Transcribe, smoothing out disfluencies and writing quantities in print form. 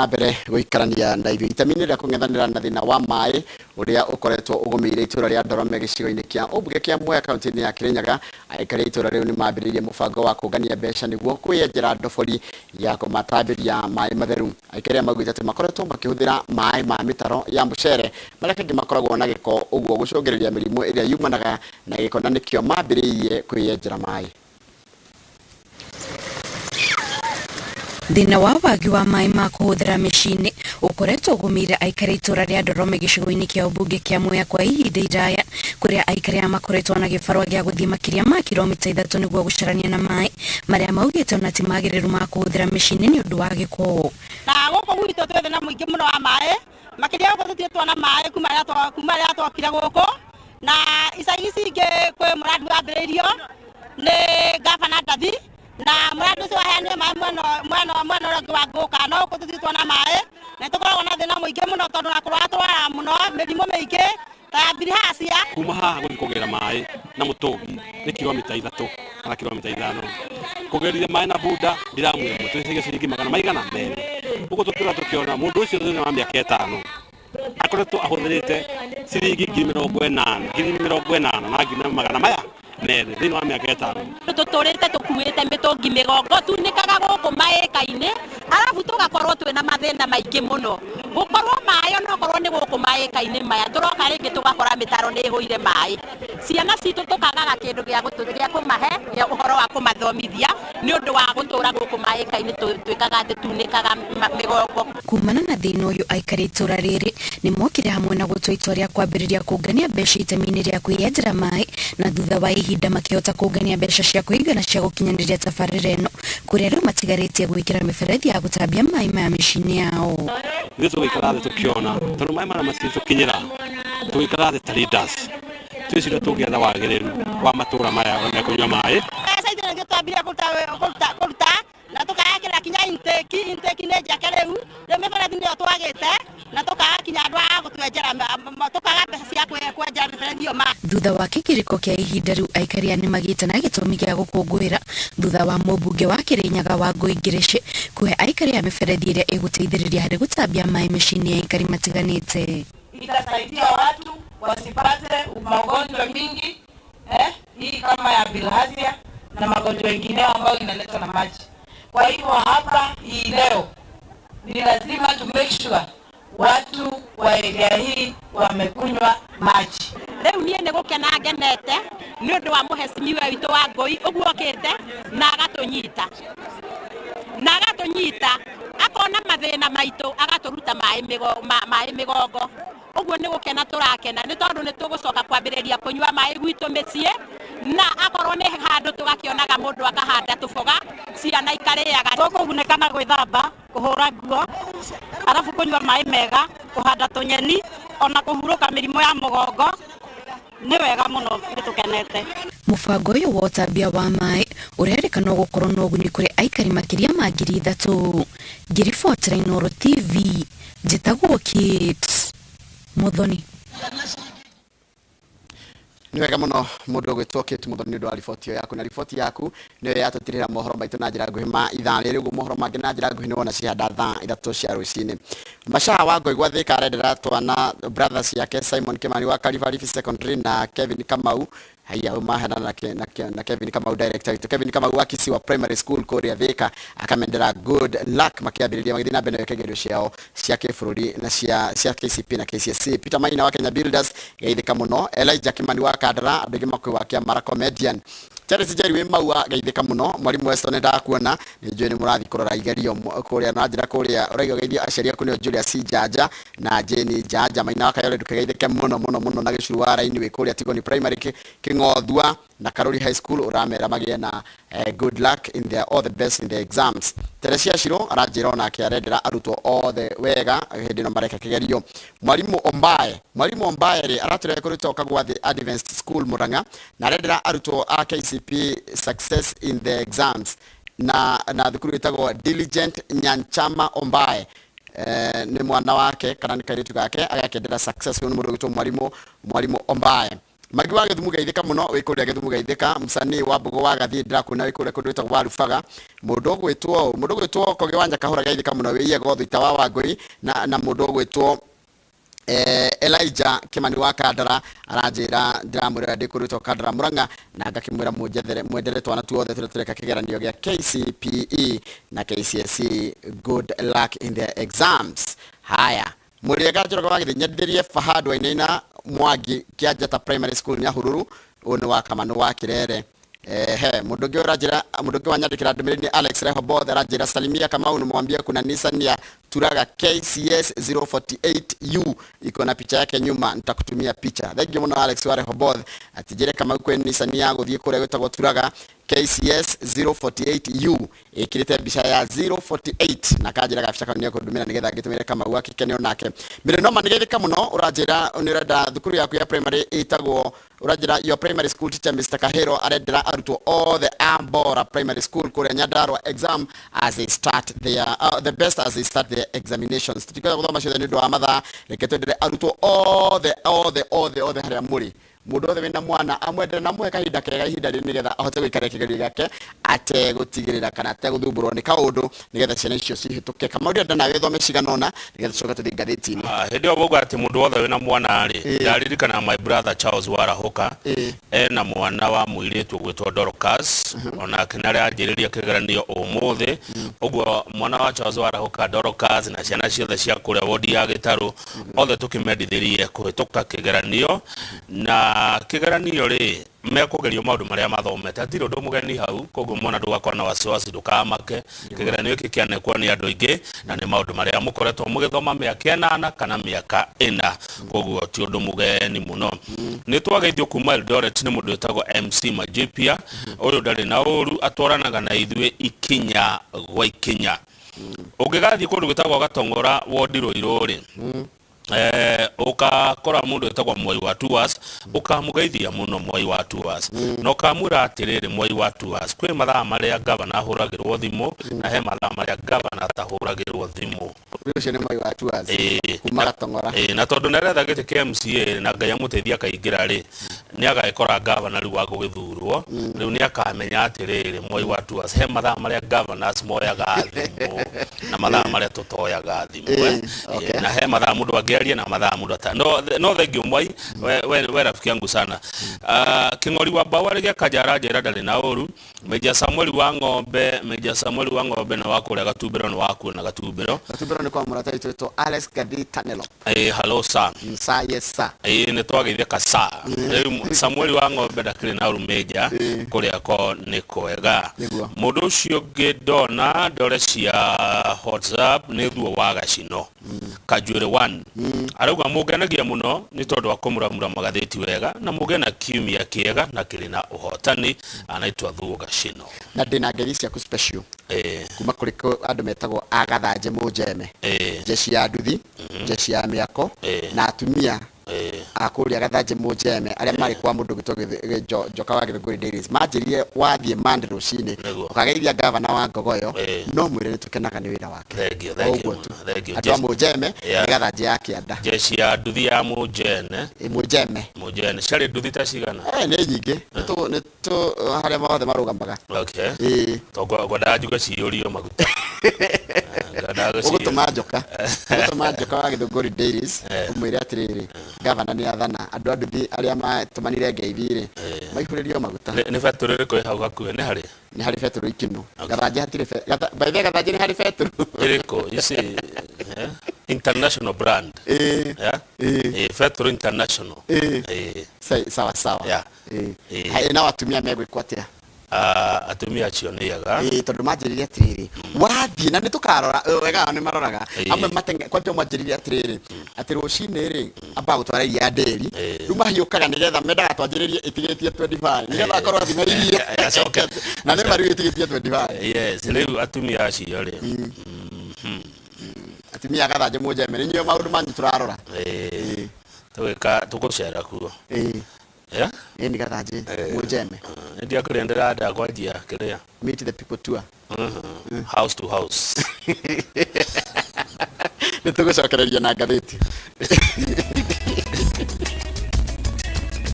na mbere guikarania na ithuĩ itamini rĩa kũng'ethanĩra na thĩna wa maĩ ũrĩa ũkoretwo ũgũmĩire itũra rĩa Ndorome gĩcigo-inĩ kĩa ũmbunge kĩa Mwea kaunti-inĩ ya Kirinyaga. Aikari a itũra rĩu nĩ mambĩrĩirie mũbango wa kũngania mbeca nĩguo kwĩyenjera ndobori ya kũmatambĩria maĩ matheru. Aikari maugĩte atĩ makoretwo makĩhũthĩra maĩ ma mĩtaro ya mũcere marĩa kaingĩ makoragwo na gĩko, ũguo gũcũngĩrĩria mĩrimũ ĩrĩa yumanaga na gĩko, na nĩkĩo mambĩrĩirie kwĩyenjera maĩ. Thĩna wa wagi wa maĩ ma kũhũthĩra mĩciĩ-inĩ ũkoretwo ũgũmĩire aikari itũra rĩa Ndorome gĩcigo-inĩ kĩa ũmbunge kĩa Mwea kwa ihinda iraya, kũrĩa aikari makoretwo na gĩbarũa gĩa gũthiĩ makĩria ma kilomita 3 nĩguo gũcarania na maĩ marĩa maugĩte ona ti magĩrĩru ma kũhũthĩra mĩciĩ-inĩ nĩ ũndũ wa gĩko. Na gũkũ gwitũ twĩ thĩna mũingĩ mũno wa maĩ, makĩria gũkũ tũtirĩ tuona maĩ kuma rĩrĩa twokire gũkũ, na icagi ici ingĩ kwĩ mũrandi wambĩrĩirio nĩ ngabana Ndathi, na mũrandi ũcio waheanire maĩ mwena ũrĩa ũngĩ wa Ngũka, no gũkũ tũtirĩ tuona maĩ na tũkoragwo na thĩna mũingĩ mũno tondũ na kũrwara mũno mĩrimũ mĩingĩ ta ya bilharzia. Kuma haha gũthiĩ kũgĩra maĩ na mũtũngi nĩ kilomita 3 kana kilomita 5. Kũgerire maĩ na bunda ndiramu ĩmwe twĩcirie ciringi magana merĩ. Ũguo tũkiona mũndũ ũcio thĩinĩ wa mĩaka 5 akoretwo ahũthĩrĩte ciringi 80,000 na ngiri magana maya merĩ thĩinĩ wa mĩaka 5. Tũtũrĩte tũkuĩte mĩtũngi mĩgongo tunĩkaga gũkũ maĩka-inĩ, arabu tũgakorwo twĩna mathĩna maingĩ mũno. Gũkorwo maĩ onokorwo nĩ gũkũ maĩka-inĩ maya, tũroka rĩngĩ tũgakora mĩtaro nĩ ĩhũire maĩ. Ciana citũ tũkagaga kĩndũ gĩa kũmahe gĩa ũhoro wa kũmathomithia nĩ ũndũ wa gũtũra gũkũ maĩka-inĩ twĩkaga atĩ tunĩkaga mĩgongo. Kumana na thĩna ũyũ, aikari itũra rĩrĩ nĩ mokire hamwe na gũtua itua rĩa kwambĩrĩria kũngania mbeca itemi-inĩ rĩa kwĩyenjera maĩ, na thutha wa ihinda makĩhota kũngania mbeca cia kũigana cia gũkinyanĩria tabarĩra ĩno, kũrĩa rĩu matigarĩtie gwĩkĩra mĩberethi ya gũtambia maĩ maya mĩciĩ-inĩ yao. Ithuĩ tũgĩikara thĩ tũkĩona tondũ maĩ marĩa matitũkinyĩra, tũgĩikara thĩ ta leaders twĩciria tũngĩetha wagĩrĩru wa matũra maya me kũnyua maĩ. Sasa ndio twambire kũruta na tũkayakĩra kinya intake nĩ njake rĩu mĩberethi nĩyo twagĩte na tũkaga kinya andũ a gũtwenjera, tũkaga mbeca cia kwenjera mĩberethi ĩyo maĩ. Thutha wa kĩgirĩko kĩa ihinda rĩu, aikari nĩ magĩte na gĩtũmi gĩa gũkũngũĩra thutha wa mũmbunge wa Kirinyaga Wangũi Ngĩrĩcĩ kũhe aikari a mĩberethi ĩrĩa ĩgũteithĩrĩria harĩ gũtambia maĩ mĩciĩ-inĩ ya aikari matiganĩte. Itasaidia watu wasipate magonjwa mingi hii kama ya bilharzia na magonjwa mengine ambayo inaletwa na maji. Kwa hivyo hapa hii leo ni lazima to make sure watu wa area hii wamekunywa maji. Rĩu niĩ nĩ gũkena ngenete nĩ ũndũ wa mũhecimiwa witũ Wangũi ũguo okĩte na agatũnyita akona mathĩna maitũ agatũruta maĩ mĩgongo. Ũguo nĩ gũkena tũrakena nĩ tondũ nĩ tũgũcoka kwambĩrĩria kũnyua maĩ gwitũ mĩciĩ, na akorwo nĩ handũ tũgakĩonaga mũndũ akahanda tũboga ciana ikarĩaga. Tũkũgunĩka na gwĩthamba, kũhũra nguo, arabu kũnyua maĩ mega, kũhanda tũnyeni, ona kũhurũka mĩrimũ ya mũgongo. Nĩ wega mũno, nĩtũkenete. Mũbango ũyũ wa ũtambia wa maĩ ũrerĩkana gũkorwo na ũguni kũrĩ aikari makĩria ma 3,000. Ngĩribotera Inooro TV, njĩtagwo Kate Muthoni. Nĩ wega mũno mũndũ ũgwĩtwo Kate Muthoni nĩ ũndũ wa riboti ĩyo yaku, na riboti yaku nĩyo yatũtirĩra mohoro maitũ na njĩra nguhĩ ma ithaa rĩrĩ. Ũguo mohoro mangĩ na njĩra nguhĩ nĩ wona cihanda thaa 3 cia rũcinĩ. Macaa Wangũi gwa Thĩka arendera twana brothers yake Simon Kimani wa Calvary Secondary na Kevin Kamau haya umahana na Kevin Kamau director to Kevin Kamau wa Kisiwa Primary School Korea Thĩka akamendera good luck makiambĩrĩria magĩthiĩ na mbere na kĩgerio ciao cia kĩbũrũri na cia KCP na KCSE. Peter Maina wa Kenya Builders geithĩka mũno. Elijah Kimani wa Kandara andũ aingĩ makwĩwakia Mara Comedian. Charles Jerry we maua geithĩka mũno. Mwarimu Weston ndakuona nĩ njũĩ nĩ mũrathi kũrora igerio kũrĩa na njĩra kũrĩa ũraiga geithio aciari aku nĩo Julius Jaja na Jane Jaja. Maina wa Kayole ndũkegeithĩke mũno na gĩcuru wa raini wĩ kũrĩa Tigoni Primary Kĩng'othua na Karori High School uramera magĩe na good luck in their all the best in the exams. Teresia Shiro aranjĩra ona akĩarendera arutwo othe wega hĩndĩ ĩno mareka kĩgerio. Mwarimu Ombaye rĩ aratũrĩa kũrĩtoka gwa The Advanced School Murang'a na arendera arutwo a KCP success in the exams na thukuru ĩtagwo Diligent Nyanchama Ombaye. Nĩ mwana wake kana nĩ kairĩtu gake agakĩendera success nĩ mũndũ ũgĩtwo mwarimu Ombaye. magi wa Githumu geithika muno wikuria Githumu geithika msanii wa Mbogo wa Gathie ndakuna wikuria kundu witagwo wa Rubaga mundu gwitwo Kogi Wanja Kahura geithika muno wiye gothu itawa wa Ngui na mundu gwitwo Elijah Kimani wa Kandara aranjira ndiramurira ndikurutwo Kandara Muranga na ngakimwira mwendere twana tuothe tureka kigeranio gya KCPE na KCSE good luck in their exams. Haya muriega njoroga wagithie nyenderie Fahad Wainaina Mwangi Kianjata Primary School Nyahururu une wa Kamanu wa Kirere. Mundu wanyandikira ndumiriri ni Alex Rehoboth aranjira salimia Kamau nimwambia kuna Nissan ya Turaga KCS 048U iko na picha yake nyuma, nitakutumia picha. Thank you muno Alex wa Rehoboth atijire Kamau kwe Nissan ya guthie kuria gwetagwo Turaga KCS 048U ikirite bica ya 048 na kanjira gabica kanio kundumira nigetha ngitumire Kamau akikenio nake mbere no manigethika muno urajira unirenda thukuru yaku ya primary itagwo urajira your primary school teacher Mr. Kahero arendera arutwo all the Ambora primary school kuria Nyandarua exam as they start their the best as they start their examinations tutikira guthoma ciothe ni ndu wa mathaa reke twendere arutwo all the haria muri mundu othe wina mwana amwendere na muhe kahinda kega ihinda ri nigetha ahote gwikara kigerio giake ate gutigirira kana ate guthumburwo ni kaundu nigetha ciana icio cihituke Kamau nda nawe thome ciganona nigetha coka tuthi ngathiti-ini hindi o bogo ati mundu othe wina mwana ri ndaririkana my brother Charles Warahoka na mwana wa muiritu gwitwo Dorcas ona kinari anjiriria kigeranio umuthi uguo mwana wa Charles Warahoka Dorcas na ciana ciothe cia kuria wodi ya Gitaru othe tukimendithirie kuhituka kigeranio na kigeranio ri mekugerio maundu maria mathomete atiri undu mugeni hau koguo mwana ndugakora na wasiwasi ndukamake kigeranio iki kianekwo ni andu aingi na ni maundu maria mukoretwo mugithoma miaka 8 kana miaka 4 koguo ti undu mugeni muno ni twageithio kuma Eldoret ni mundu wetagwo MC Majipia uyu ndari na uru atwaranaga na ithue ikinya gwa ikinya ugigathie kundu gwitagwo Gatongora wodi Ruiru ukakora mundu etagwo Mwai wa Tours ukamugeithia muno Mwai wa Tours no kamura atiriri Mwai wa Tours kwi mathaa maria governor ahuragirwo thimu na he mathaa maria governor atahuragirwo thimu ucio ni Mwai wa Tours kuma Gatongora na tondu neretha giti kia MCA na Ngai amuteithia kaingira ri ni agekora governor riu wa gugithurwo riu ni akamenya atiriri Mwai wa Tours he mathaa maria governors moyaga thimu na mathaa maria tutoyaga thimu na he mathaa mundu ageria na mathaa mundu ata no thank you Mwai we rafiki yangu sana King'ori wa Bawari gya Kajara njira ndari na uru Meja Samuel wa Ng'ombe na wakuria Gatumbiro ni wakuona Gatumbiro ni kwa murata itweto Alex Gadi Tanelo hello sir yes sir ni twageithia kasa Samuel wa Ng'ombe ndakiri na uru Meja kuria ko ni kwega mundu ucio ngidona ndore cia WhatsApp ni thuo wa Gacino Kajure 1 arauga mugenagia muno ni tondu wa kumuramura magatheti wega na mugena kiumia kiega na kiri na uhotani anaitwa Thuo Gacino na ndina ngeri cia ku special kuma kuri andu metagwo Agathanje Mujeme jeshi ya nduthi jeshi ya miako na atumia akuria Agathanje Mujeme aria mari kwa mundu gitwo joka wa Githunguri Dailies manjirie wathie Monday rucini ukageithia governor wa Ngogoyo no mwire ni tukenaga ni wira wake thank you atwa Mujeme Agathanje ya Kianda jeshi ya nduthi ya Mujeme cari nduthi ta cigana ni nyingi ni tu haria mothe marugamaga gwenda njuga ciurio maguta ugutuma njoka wa Githunguri Dailies umwire atiriri governor ni athana andu a nduthi aria matumanire ngeithi maihuririo maguta ni factory riko hau gakuwe ni hari factory ikinu Gathanje hatire by the Gathanje ni hari factory iriko isi international brand factory international sawa na watumia megwikwo atia atumia cioniaga tondu manjiriria atiriri wathie na nitukarora wega ni maroraga amwe matenge kwanja manjiriria atiriri ati rucini ri amba gutwara iria nderi riu mahiukaga nigetha mendaga twanjiririe itigitie 25 nigetha akorwo athimairie na ni mariu itigitie 25 yes riu atumia acio ri atumia Agathanje Mujeme ni nyo maundu manyu turarora tugucera kuo ni Gathanje Mujeme ndia kurendera nda kwanjia kiria meet the people tour house to house nitugucokereria na ngatheti